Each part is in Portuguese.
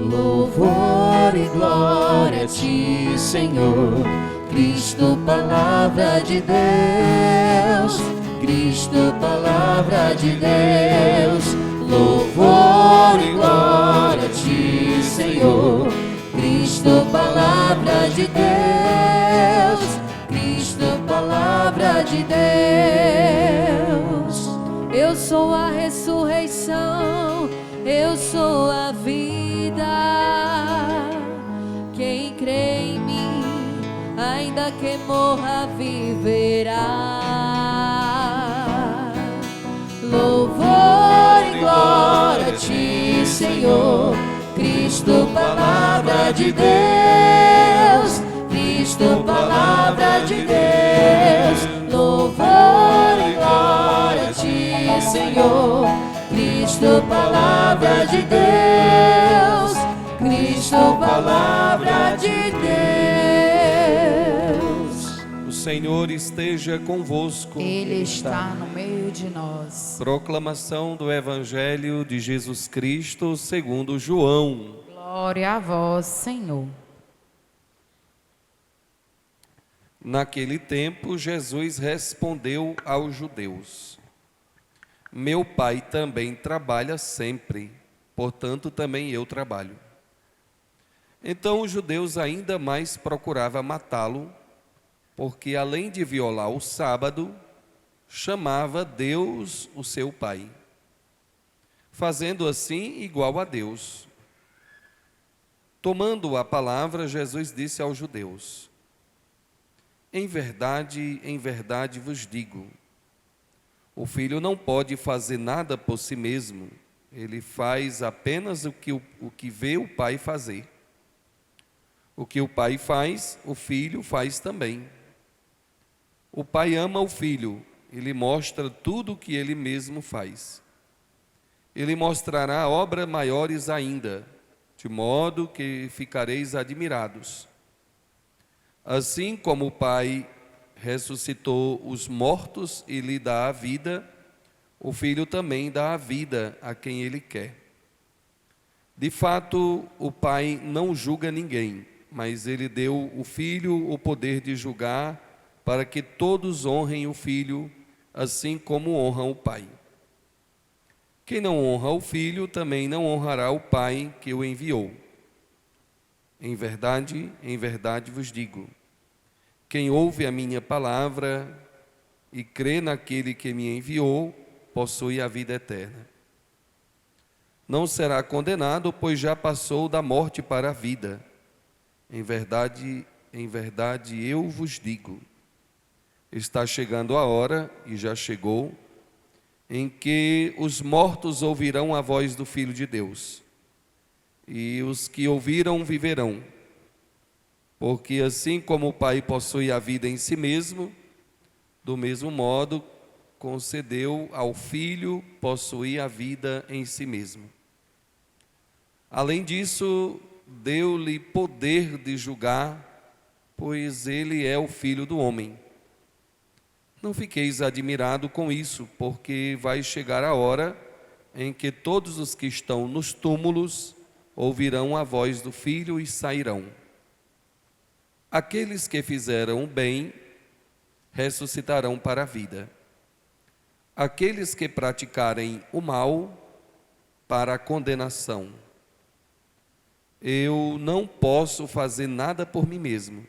Louvor e glória a ti, Senhor. Cristo, palavra de Deus. Cristo, palavra de Deus. Louvor e glória a ti, Senhor. Cristo, palavra de Deus. Cristo, palavra de Deus. Eu sou a ressurreição, eu sou a vida. Quem crê em mim, ainda que morra, viverá. Louvor e glória a ti, Senhor. Cristo, palavra de Deus. Cristo, palavra de Deus. Louvor e glória a ti, Senhor. Cristo, palavra de Deus. Cristo, palavra de Deus. O Senhor esteja convosco. Ele está no meio de nós. Proclamação do Evangelho de Jesus Cristo segundo João. Glória a vós, Senhor. Naquele tempo, Jesus respondeu aos judeus: Meu Pai também trabalha sempre, portanto também eu trabalho. Então os judeus ainda mais procuravam matá-lo, porque além de violar o sábado, chamava Deus o seu Pai, fazendo assim igual a Deus. Tomando a palavra, Jesus disse aos judeus: em verdade vos digo, o filho não pode fazer nada por si mesmo, ele faz apenas o que vê o pai fazer. O que o pai faz, o filho faz também. O pai ama o filho, ele mostra tudo o que ele mesmo faz. Ele mostrará obras maiores ainda, de modo que ficareis admirados. Assim como o Pai ressuscitou os mortos e lhe dá a vida, o Filho também dá a vida a quem Ele quer. De fato, o Pai não julga ninguém, mas Ele deu o Filho o poder de julgar, para que todos honrem o Filho, assim como honram o Pai. Quem não honra o Filho, também não honrará o Pai que o enviou. Em verdade vos digo, quem ouve a minha palavra e crê naquele que me enviou, possui a vida eterna. Não será condenado, pois já passou da morte para a vida. Em verdade eu vos digo, está chegando a hora, e já chegou, em que os mortos ouvirão a voz do Filho de Deus. E os que ouviram viverão, porque assim como o Pai possui a vida em si mesmo, do mesmo modo concedeu ao Filho possuir a vida em si mesmo. Além disso, deu-lhe poder de julgar, pois ele é o Filho do homem. Não fiqueis admirados com isso, porque vai chegar a hora em que todos os que estão nos túmulos ouvirão a voz do Filho e sairão. Aqueles que fizeram o bem ressuscitarão para a vida. Aqueles que praticarem o mal, para a condenação. Eu não posso fazer nada por mim mesmo.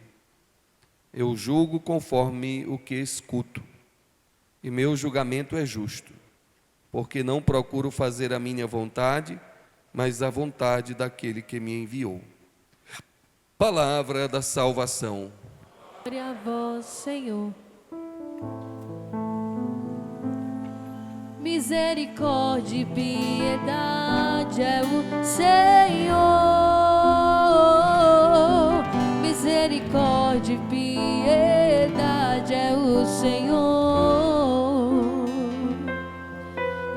Eu julgo conforme o que escuto, e meu julgamento é justo, porque não procuro fazer a minha vontade, mas a vontade daquele que me enviou. Palavra da salvação. Glória a vós, Senhor. Misericórdia e piedade é o Senhor. Misericórdia e piedade é o Senhor.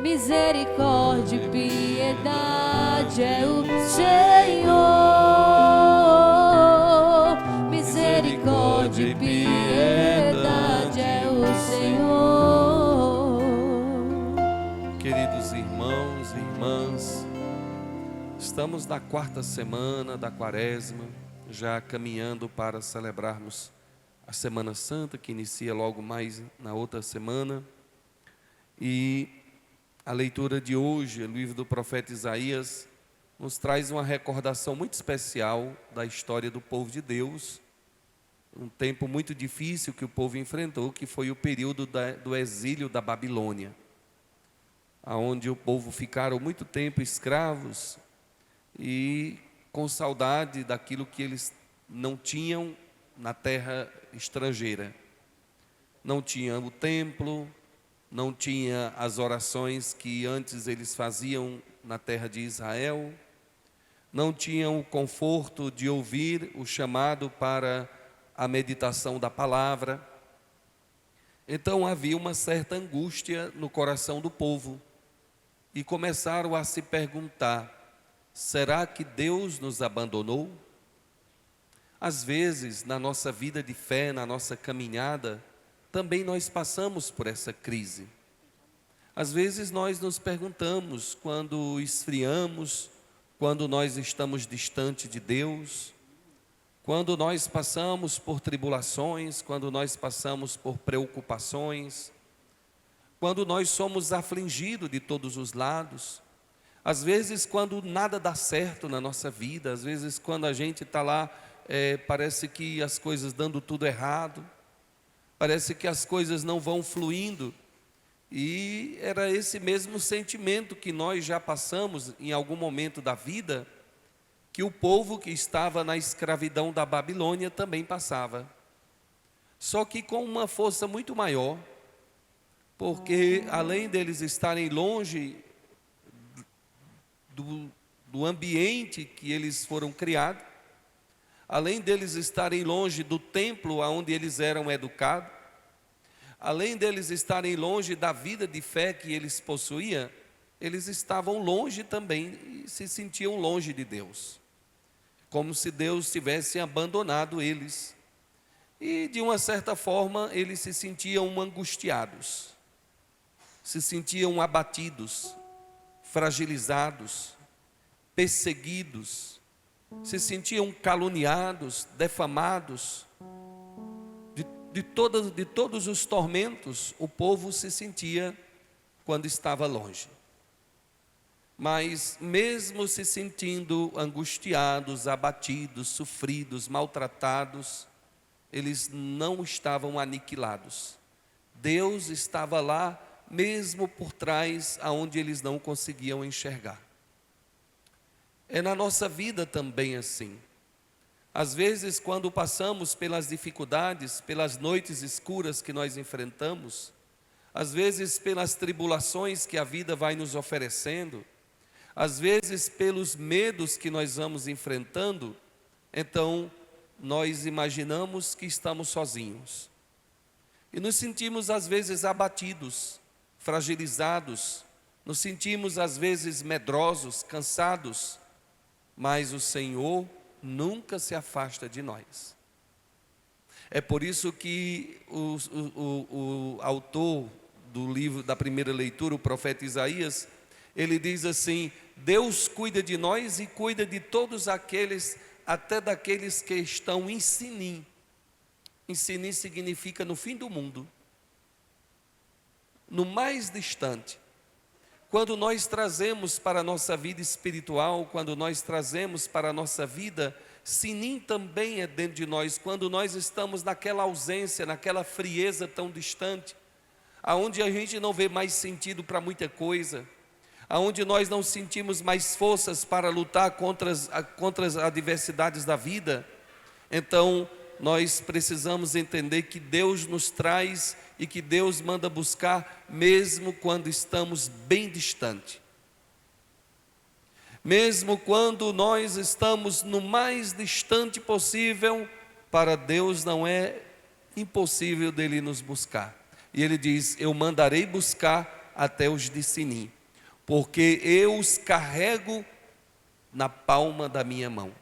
Misericórdia e piedade é o Senhor. Misericórdia e piedade é o Senhor. Queridos irmãos e irmãs, Estamos na 4ª semana da Quaresma, já caminhando para celebrarmos a Semana Santa, que inicia logo mais na outra semana. E a leitura de hoje, o livro do profeta Isaías, nos traz uma recordação muito especial da história do povo de Deus, um tempo muito difícil que o povo enfrentou, que foi o período do exílio da Babilônia, onde o povo ficaram muito tempo escravos e com saudade daquilo que eles não tinham na terra estrangeira. Não tinha o templo, não tinha as orações que antes eles faziam na terra de Israel, não tinham o conforto de ouvir o chamado para a meditação da palavra. Então havia uma certa angústia no coração do povo e começaram a se perguntar: será que Deus nos abandonou? Às vezes, na nossa vida de fé, na nossa caminhada, também nós passamos por essa crise. Às vezes nós nos perguntamos, quando esfriamos, quando nós estamos distante de Deus, quando nós passamos por tribulações, quando nós passamos por preocupações, quando nós somos afligidos de todos os lados, às vezes quando nada dá certo na nossa vida, às vezes quando a gente está lá, parece que as coisas dando tudo errado, parece que as coisas não vão fluindo. E era esse mesmo sentimento que nós já passamos em algum momento da vida, que o povo que estava na escravidão da Babilônia também passava. Só que com uma força muito maior, porque além deles estarem longe do ambiente que eles foram criados, além deles estarem longe do templo onde eles eram educados, além deles estarem longe da vida de fé que eles possuíam, eles estavam longe também e se sentiam longe de Deus, como se Deus tivesse abandonado eles. E de uma certa forma eles se sentiam angustiados, se sentiam abatidos, fragilizados, perseguidos, se sentiam caluniados, defamados. De todos os tormentos, o povo se sentia quando estava longe. Mas mesmo se sentindo angustiados, abatidos, sofridos, maltratados, eles não estavam aniquilados. Deus estava lá, mesmo por trás, aonde eles não conseguiam enxergar. É na nossa vida também assim. Às vezes, quando passamos pelas dificuldades, pelas noites escuras que nós enfrentamos, às vezes pelas tribulações que a vida vai nos oferecendo, às vezes pelos medos que nós vamos enfrentando, então nós imaginamos que estamos sozinhos. E nos sentimos às vezes abatidos, fragilizados, nos sentimos às vezes medrosos, cansados, mas o Senhor nunca se afasta de nós. É por isso que o autor do livro da primeira leitura, o profeta Isaías, ele diz assim: Deus cuida de nós e cuida de todos aqueles, até daqueles que estão em Sinim. Em Sinim significa no fim do mundo, no mais distante. Quando nós trazemos para a nossa vida espiritual, quando nós trazemos para a nossa vida, Sinim também é dentro de nós. Quando nós estamos naquela ausência, naquela frieza tão distante, aonde a gente não vê mais sentido para muita coisa, aonde nós não sentimos mais forças para lutar contra as adversidades da vida, então nós precisamos entender que Deus nos traz e que Deus manda buscar mesmo quando estamos bem distante. Mesmo quando nós estamos no mais distante possível, para Deus não é impossível dele nos buscar. E ele diz: eu mandarei buscar até os de Sinim, porque eu os carrego na palma da minha mão.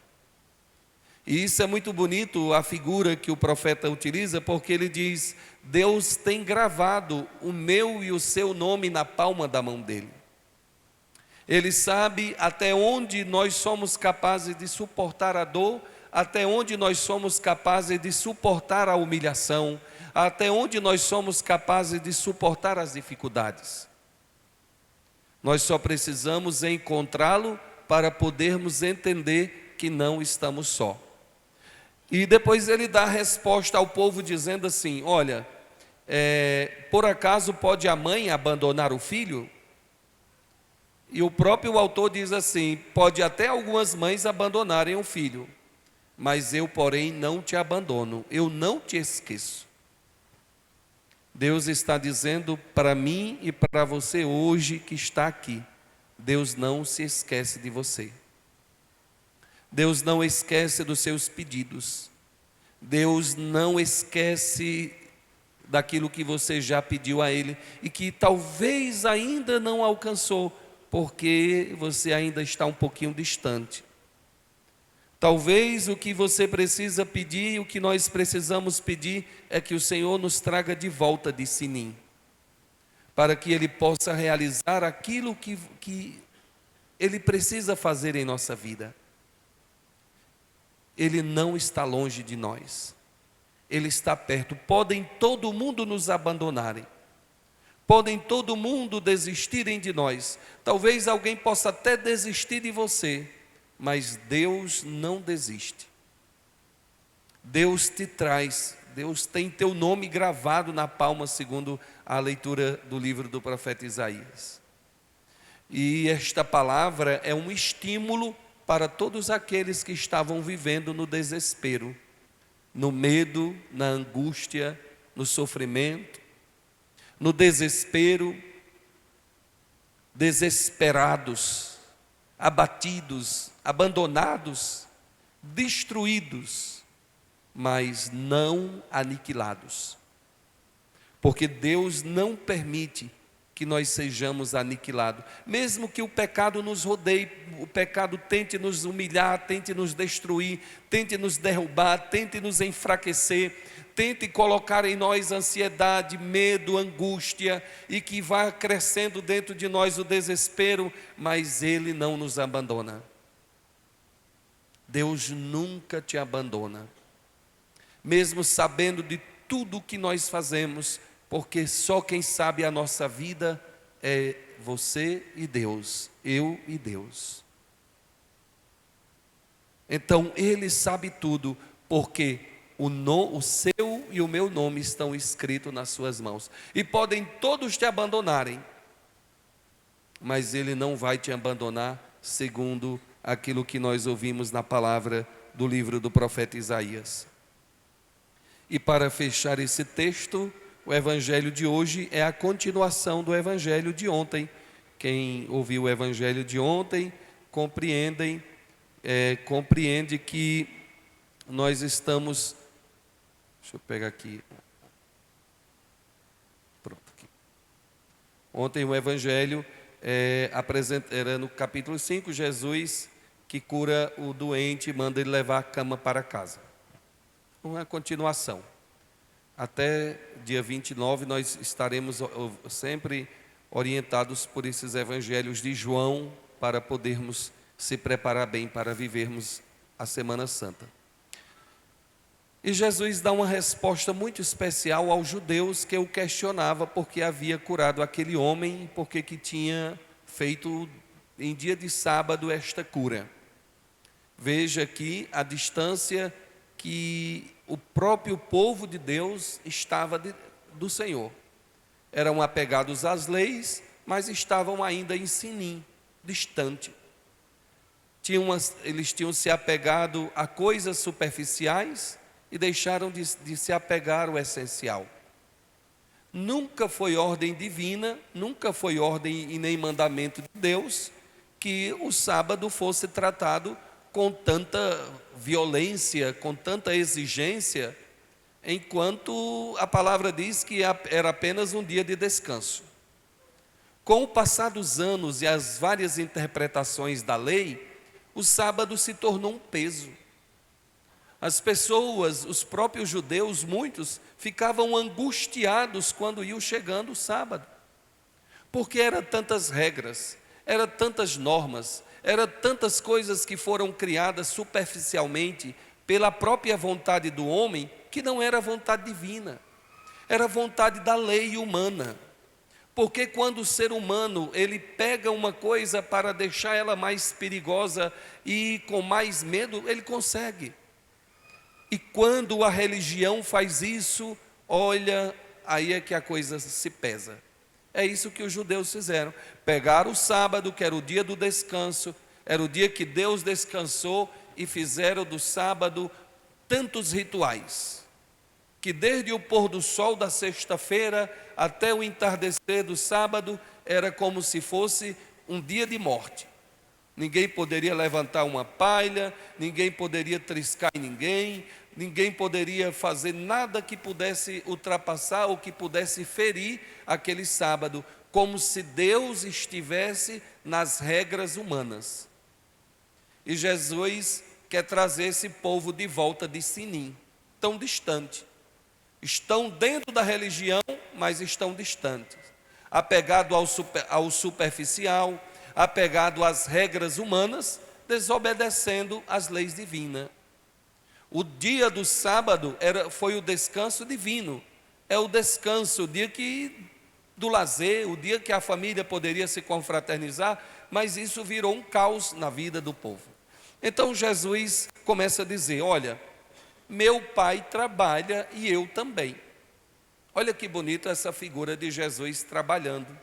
E isso é muito bonito, a figura que o profeta utiliza, porque ele diz: Deus tem gravado o meu e o seu nome na palma da mão dele. Ele sabe até onde nós somos capazes de suportar a dor, até onde nós somos capazes de suportar a humilhação, até onde nós somos capazes de suportar as dificuldades. Nós só precisamos encontrá-lo para podermos entender que não estamos só. E depois ele dá a resposta ao povo dizendo assim: olha, por acaso pode a mãe abandonar o filho? E o próprio autor diz assim: pode até algumas mães abandonarem o filho, mas eu, porém, não te abandono, eu não te esqueço. Deus está dizendo para mim e para você hoje que está aqui: Deus não se esquece de você. Deus não esquece dos seus pedidos. Deus não esquece daquilo que você já pediu a Ele e que talvez ainda não alcançou, porque você ainda está um pouquinho distante. Talvez o que você precisa pedir, o que nós precisamos pedir, é que o Senhor nos traga de volta de Sinim, para que Ele possa realizar aquilo que Ele precisa fazer em nossa vida. Ele não está longe de nós, Ele está perto. Podem todo mundo nos abandonarem, podem todo mundo desistirem de nós, talvez alguém possa até desistir de você, mas Deus não desiste. Deus te traz, Deus tem teu nome gravado na palma, segundo a leitura do livro do profeta Isaías. E esta palavra é um estímulo para todos aqueles que estavam vivendo no desespero, no medo, na angústia, no sofrimento, no desespero, desesperados, abatidos, abandonados, destruídos, mas não aniquilados. Porque Deus não permite que nós sejamos aniquilados. Mesmo que o pecado nos rodeie, o pecado tente nos humilhar, tente nos destruir, tente nos derrubar, tente nos enfraquecer, tente colocar em nós ansiedade, medo, angústia, e que vá crescendo dentro de nós o desespero, mas Ele não nos abandona. Deus nunca te abandona, mesmo sabendo de tudo o que nós fazemos, porque só quem sabe a nossa vida é você e Deus, eu e Deus. Então Ele sabe tudo, porque o seu e o meu nome estão escritos nas suas mãos. E podem todos te abandonarem, mas Ele não vai te abandonar, segundo aquilo que nós ouvimos na palavra do livro do profeta Isaías. E para fechar esse texto, o evangelho de hoje é a continuação do evangelho de ontem. Quem ouviu o evangelho de ontem compreende que nós estamos... Deixa eu pegar aqui. Pronto. Aqui. Ontem o evangelho era no capítulo 5, Jesus que cura o doente e manda ele levar a cama para casa. Uma continuação. Até dia 29 nós estaremos sempre orientados por esses evangelhos de João, para podermos se preparar bem para vivermos a Semana Santa. E Jesus dá uma resposta muito especial aos judeus que o questionava porque havia curado aquele homem, porque que tinha feito em dia de sábado esta cura. Veja aqui a distância que o próprio povo de Deus estava do Senhor. Eram apegados às leis, mas estavam ainda em Sinim, distante. Eles tinham se apegado a coisas superficiais e deixaram de se apegar ao essencial. Nunca foi ordem divina, nunca foi ordem e nem mandamento de Deus que o sábado fosse tratado com tanta violência, com tanta exigência, enquanto a palavra diz que era apenas um dia de descanso. Com o passar dos anos e as várias interpretações da lei, o sábado se tornou um peso. As pessoas, os próprios judeus, muitos, ficavam angustiados quando iam chegando o sábado, porque eram tantas regras, Eram tantas normas, eram tantas coisas que foram criadas superficialmente pela própria vontade do homem, que não era vontade divina, era vontade da lei humana. Porque quando o ser humano, ele pega uma coisa para deixar ela mais perigosa e com mais medo, ele consegue. E quando a religião faz isso, olha, aí é que a coisa se pesa. É isso que os judeus fizeram. Pegaram o sábado, que era o dia do descanso, era o dia que Deus descansou, e fizeram do sábado tantos rituais, que desde o pôr do sol da sexta-feira até o entardecer do sábado, era como se fosse um dia de morte. Ninguém poderia levantar uma palha, ninguém poderia triscar em ninguém, ninguém poderia fazer nada que pudesse ultrapassar ou que pudesse ferir aquele sábado, como se Deus estivesse nas regras humanas. E Jesus quer trazer esse povo de volta de Sinim, tão distante. Estão dentro da religião, mas estão distantes. Apegado ao superficial, apegado às regras humanas, desobedecendo às leis divinas. O dia do sábado foi o descanso divino. É o descanso, o dia do lazer, o dia que a família poderia se confraternizar, mas isso virou um caos na vida do povo. Então Jesus começa a dizer: olha, meu pai trabalha e eu também. Olha que bonito essa figura de Jesus trabalhando.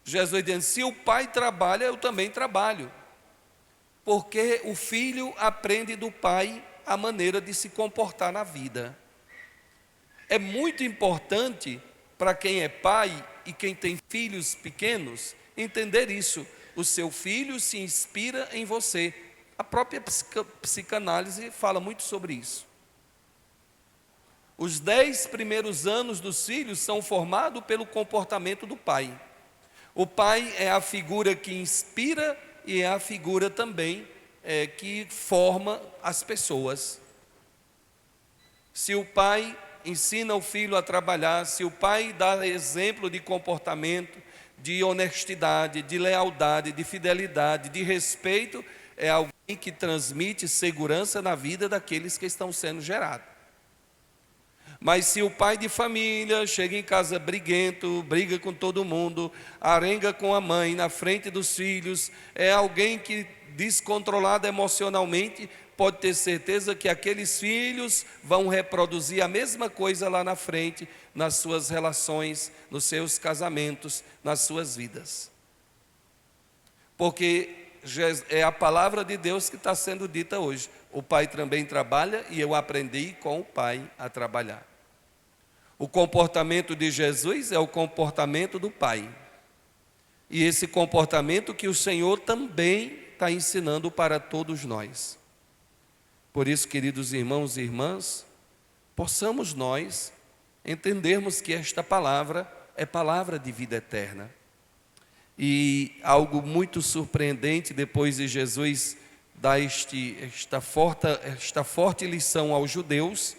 Jesus dizendo: se o pai trabalha, eu também trabalho. Porque o filho aprende do pai a maneira de se comportar na vida. É muito importante para quem é pai e quem tem filhos pequenos entender isso. O seu filho se inspira em você. A própria psicanálise fala muito sobre isso. Os 10 primeiros anos dos filhos são formados pelo comportamento do pai. O pai é a figura que inspira e é a figura também que forma as pessoas. Se o pai ensina o filho a trabalhar, se o pai dá exemplo de comportamento, de honestidade, de lealdade, de fidelidade, de respeito, é alguém que transmite segurança na vida daqueles que estão sendo gerados. Mas se o pai de família chega em casa briguento, briga com todo mundo, arenga com a mãe na frente dos filhos, é alguém que descontrolado emocionalmente, pode ter certeza que aqueles filhos vão reproduzir a mesma coisa lá na frente, nas suas relações, nos seus casamentos, nas suas vidas. Porque é a palavra de Deus que está sendo dita hoje. O pai também trabalha e eu aprendi com o pai a trabalhar. O comportamento de Jesus é o comportamento do pai. E esse comportamento que o Senhor também está ensinando para todos nós. Por isso, queridos irmãos e irmãs, possamos nós entendermos que esta palavra é palavra de vida eterna. E algo muito surpreendente, depois de Jesus dar esta forte lição aos judeus,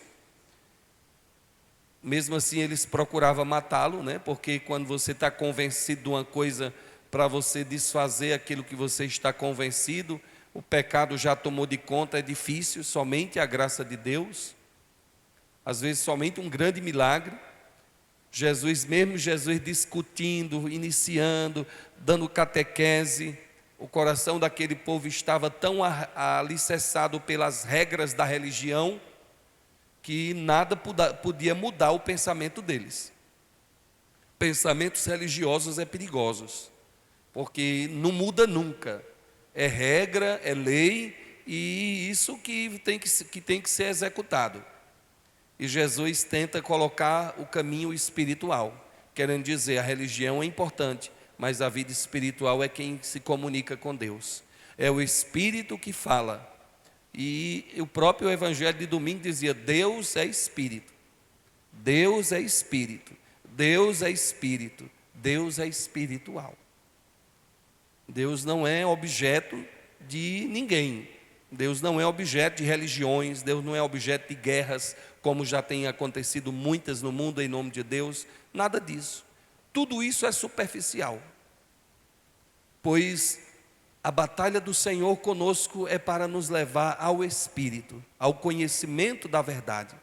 mesmo assim eles procuravam matá-lo, né? Porque quando você está convencido de uma coisa, para você desfazer aquilo que você está convencido, o pecado já tomou de conta, é difícil, somente a graça de Deus, às vezes somente um grande milagre. Jesus discutindo, iniciando, dando catequese, o coração daquele povo estava tão alicerçado pelas regras da religião, que nada podia mudar o pensamento deles. Pensamentos religiosos é perigosos, porque não muda nunca. É regra, é lei, e isso que tem que ser executado. E Jesus tenta colocar o caminho espiritual, querendo dizer, a religião é importante, mas a vida espiritual é quem se comunica com Deus. É o Espírito que fala. E o próprio Evangelho de domingo dizia: Deus é Espírito, Deus é Espírito, Deus é Espírito, Deus é espiritual. Deus não é objeto de ninguém. Deus não é objeto de religiões, Deus não é objeto de guerras, como já tem acontecido muitas no mundo em nome de Deus, nada disso. Tudo isso é superficial. pois a batalha do Senhor conosco é para nos levar ao Espírito, ao conhecimento da verdade.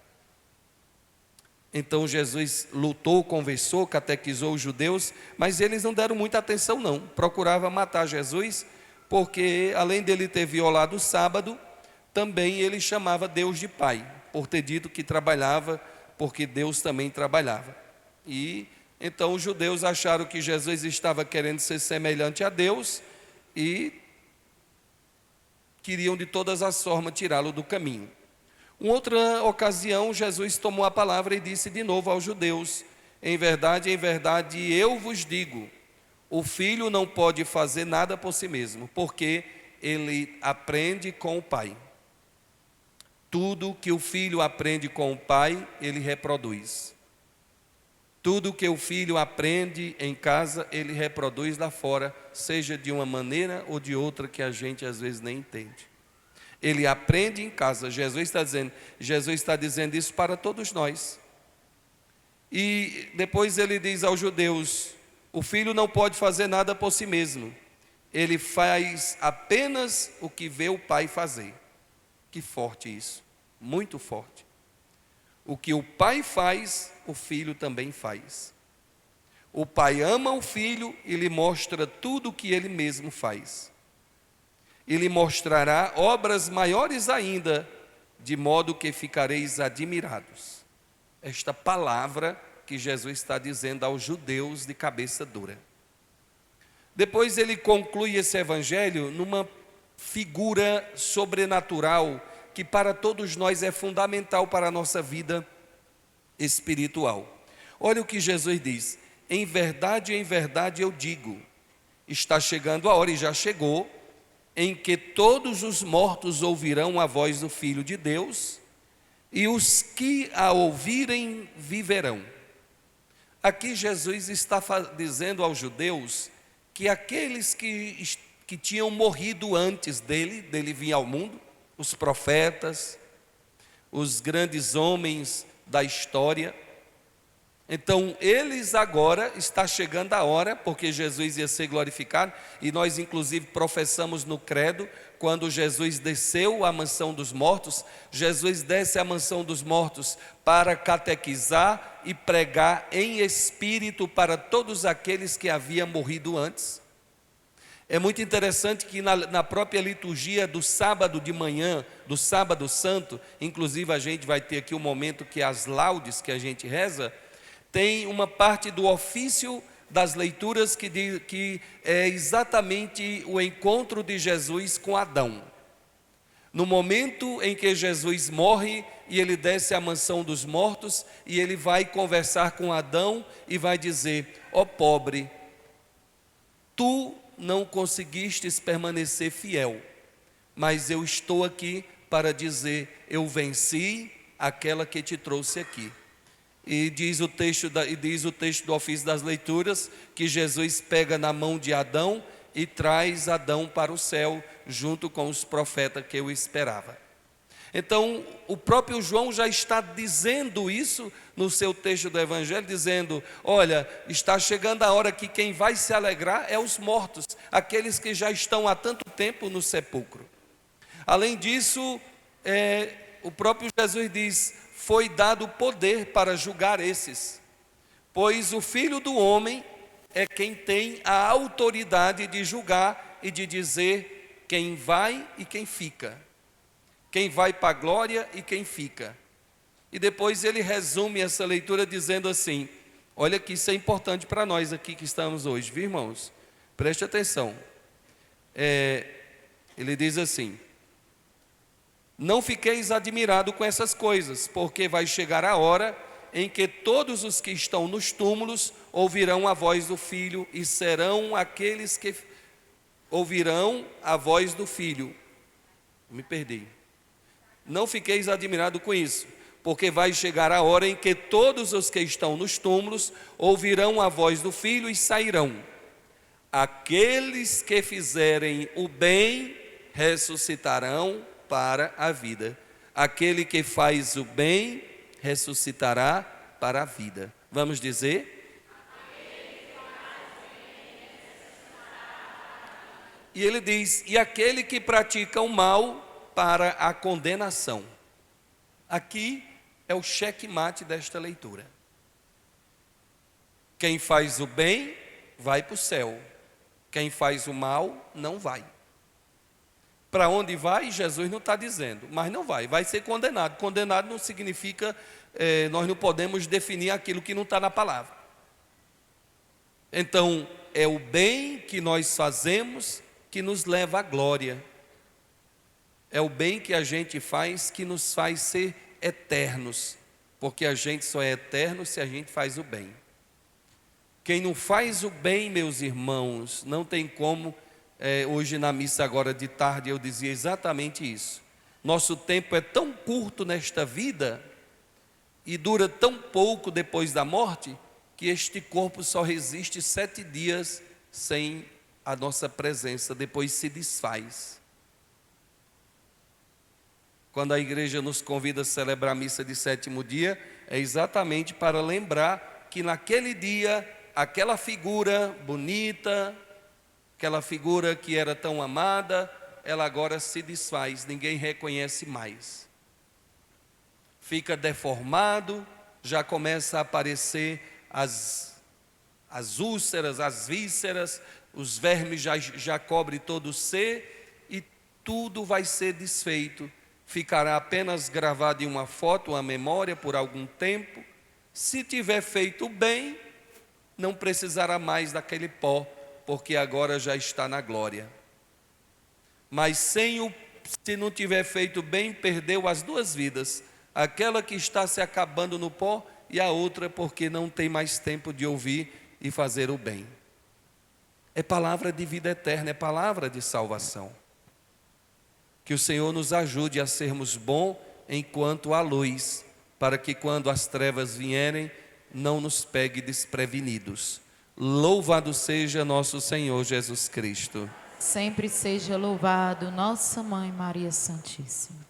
Então Jesus lutou, conversou, catequizou os judeus, mas eles não deram muita atenção não, procurava matar Jesus, porque além dele ter violado o sábado, também ele chamava Deus de Pai, por ter dito que trabalhava, porque Deus também trabalhava. E então os judeus acharam que Jesus estava querendo ser semelhante a Deus e queriam de todas as formas tirá-lo do caminho. Em outra ocasião, Jesus tomou a palavra e disse de novo aos judeus: em verdade, eu vos digo, o filho não pode fazer nada por si mesmo, porque ele aprende com o Pai. Tudo que o filho aprende com o Pai, ele reproduz. Tudo que o filho aprende em casa, ele reproduz lá fora, seja de uma maneira ou de outra que a gente às vezes nem entende. Ele aprende em casa. Jesus está dizendo isso para todos nós. E depois ele diz aos judeus: o filho não pode fazer nada por si mesmo. Ele faz apenas o que vê o pai fazer. Que forte isso, muito forte. O que o pai faz, o filho também faz. O pai ama o filho e lhe mostra tudo o que ele mesmo faz. E lhe mostrará obras maiores ainda, de modo que ficareis admirados. Esta palavra que Jesus está dizendo aos judeus de cabeça dura. Depois ele conclui esse evangelho numa figura sobrenatural, que para todos nós é fundamental para a nossa vida espiritual. Olha o que Jesus diz: em verdade eu digo, está chegando a hora, e já chegou, em que todos os mortos ouvirão a voz do Filho de Deus, e os que a ouvirem viverão. Aqui Jesus está dizendo aos judeus que aqueles que tinham morrido antes dele vir ao mundo, os profetas, os grandes homens da história, então eles agora, está chegando a hora, porque Jesus ia ser glorificado, e nós inclusive professamos no credo, quando Jesus desceu à mansão dos mortos, Jesus desce à mansão dos mortos para catequizar e pregar em espírito para todos aqueles que haviam morrido antes. É muito interessante que na própria liturgia do sábado de manhã, do sábado santo, inclusive a gente vai ter aqui um momento que as laudes que a gente reza, tem uma parte do ofício das leituras que é exatamente o encontro de Jesus com Adão. No momento em que Jesus morre e ele desce à mansão dos mortos, e ele vai conversar com Adão e vai dizer: ó pobre, tu não conseguistes permanecer fiel, mas eu estou aqui para dizer: eu venci aquela que te trouxe aqui. E diz o texto do ofício das leituras que Jesus pega na mão de Adão e traz Adão para o céu, junto com os profetas que eu esperava. Então, o próprio João já está dizendo isso no seu texto do Evangelho, dizendo: olha, está chegando a hora que quem vai se alegrar é os mortos, aqueles que já estão há tanto tempo no sepulcro. Além disso, o próprio Jesus diz: foi dado poder para julgar esses, pois o Filho do Homem é quem tem a autoridade de julgar e de dizer quem vai e quem fica, quem vai para a glória e quem fica. E depois ele resume essa leitura dizendo assim: olha que isso é importante para nós aqui que estamos hoje, viu, irmãos? Preste atenção. Ele diz assim: não fiqueis admirados com essas coisas, porque vai chegar a hora em que todos os que estão nos túmulos ouvirão a voz do Filho, e serão aqueles que ouvirão a voz do Filho. Me perdi. Não fiqueis admirados com isso, porque vai chegar a hora em que todos os que estão nos túmulos ouvirão a voz do Filho e sairão. Aqueles que fizerem o bem ressuscitarão para a vida. Aquele que faz o bem ressuscitará para a vida. Vamos dizer? E ele diz: e aquele que pratica o mal para a condenação. Aqui é o checkmate desta leitura. Quem faz o bem vai para o céu. Quem faz o mal não vai. Para onde vai, Jesus não está dizendo, mas não vai, vai ser condenado. Condenado não significa, nós não podemos definir aquilo que não está na palavra. Então, é o bem que nós fazemos que nos leva à glória. É o bem que a gente faz que nos faz ser eternos, porque a gente só é eterno se a gente faz o bem. Quem não faz o bem, meus irmãos, não tem como. Hoje na missa agora de tarde eu dizia exatamente isso. Nosso tempo é tão curto nesta vida e dura tão pouco depois da morte, que este corpo só resiste 7 dias sem a nossa presença, depois se desfaz. Quando a igreja nos convida a celebrar a missa de 7º dia, é exatamente para lembrar que naquele dia, aquela figura bonita, aquela figura que era tão amada, ela agora se desfaz, ninguém reconhece mais. Fica deformado, já começa a aparecer as úlceras, as vísceras, os vermes já cobrem todo o ser e tudo vai ser desfeito. Ficará apenas gravado em uma foto, uma memória por algum tempo. Se tiver feito bem, não precisará mais daquele pó, porque agora já está na glória. Mas se não tiver feito bem, perdeu as 2 vidas. Aquela que está se acabando no pó e a outra porque não tem mais tempo de ouvir e fazer o bem. É palavra de vida eterna, é palavra de salvação. Que o Senhor nos ajude a sermos bons enquanto há luz, para que quando as trevas vierem, não nos pegue desprevenidos. Louvado seja nosso Senhor Jesus Cristo. Sempre seja louvado nossa Mãe Maria Santíssima.